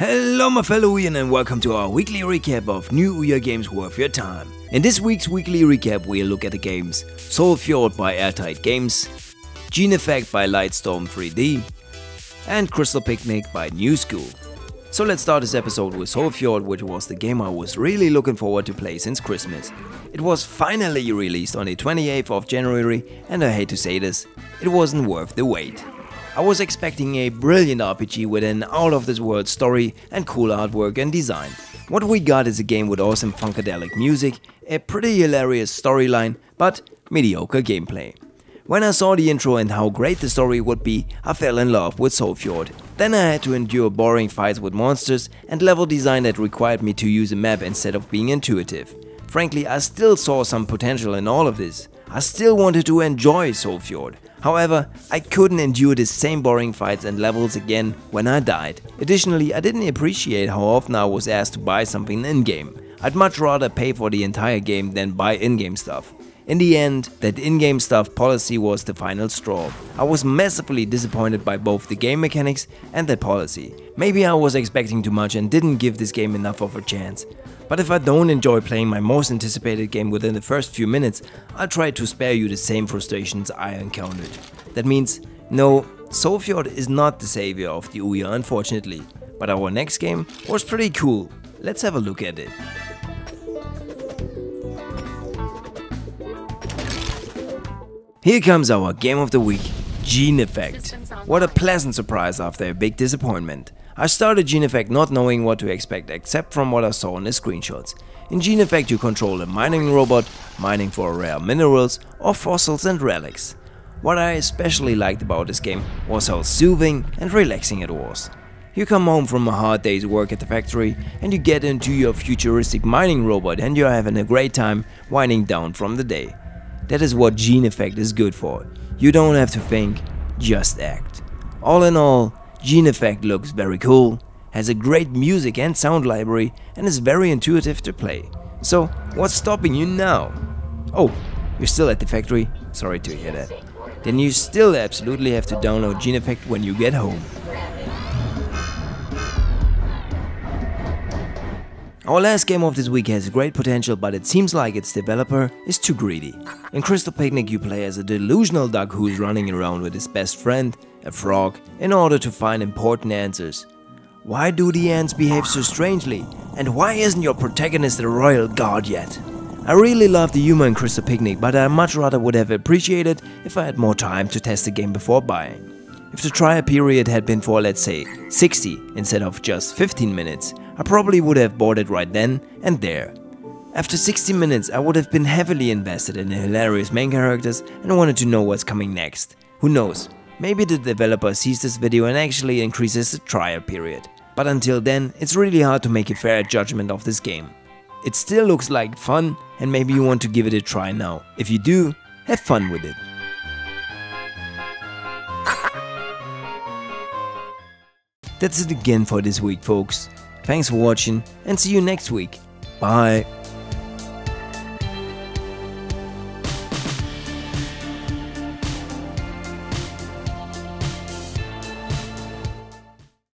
Hello my fellow OUYA and welcome to our weekly recap of new OUYA games worth your time. In this week's weekly recap we'll look at the games Fjord by Airtight Games, Gene Effect by Lightstorm 3D, and Crystal Picnic by Nooskewl. So let's start this episode with Fjord, which was the game I was really looking forward to play since Christmas. It was finally released on the 28th of January and I hate to say this, it wasn't worth the wait. I was expecting a brilliant RPG with an out-of-this-world story and cool artwork and design. What we got is a game with awesome funkadelic music, a pretty hilarious storyline, but mediocre gameplay. When I saw the intro and how great the story would be, I fell in love with Fjord. Then I had to endure boring fights with monsters and level design that required me to use a map instead of being intuitive. Frankly, I still saw some potential in all of this. I still wanted to enjoy Fjord. However, I couldn't endure the same boring fights and levels again when I died. Additionally, I didn't appreciate how often I was asked to buy something in-game. I'd much rather pay for the entire game than buy in-game stuff. In the end, that in-game stuff policy was the final straw. I was massively disappointed by both the game mechanics and that policy. Maybe I was expecting too much and didn't give this game enough of a chance. But if I don't enjoy playing my most anticipated game within the first few minutes, I'll try to spare you the same frustrations I encountered. That means, no, Fjord is not the savior of the OUYA unfortunately, but our next game was pretty cool. Let's have a look at it. Here comes our game of the week, Gene Effect. What a pleasant surprise after a big disappointment. I started Gene Effect not knowing what to expect except from what I saw in the screenshots. In Gene Effect you control a mining robot, mining for rare minerals or fossils and relics. What I especially liked about this game was how soothing and relaxing it was. You come home from a hard day's work at the factory and you get into your futuristic mining robot and you're having a great time winding down from the day. That is what Gene Effect is good for. You don't have to think, just act. All in all, Gene Effect looks very cool, has a great music and sound library and is very intuitive to play. So what's stopping you now? Oh, you're still at the factory? Sorry to hear that. Then you still absolutely have to download Gene Effect when you get home. Our last game of this week has great potential, but it seems like its developer is too greedy. In Crystal Picnic you play as a delusional duck who's running around with his best friend, a frog, in order to find important answers. Why do the ants behave so strangely? And why isn't your protagonist a royal guard yet? I really love the humor in Crystal Picnic, but I much rather would have appreciated if I had more time to test the game before buying. If the trial period had been for, let's say, 60 instead of just 15 minutes, I probably would have bought it right then and there. After 60 minutes I would have been heavily invested in the hilarious main characters and wanted to know what's coming next. Who knows, maybe the developer sees this video and actually increases the trial period. But until then, it's really hard to make a fair judgment of this game. It still looks like fun and maybe you want to give it a try now. If you do, have fun with it. That's it again for this week folks. Thanks for watching and see you next week. Bye.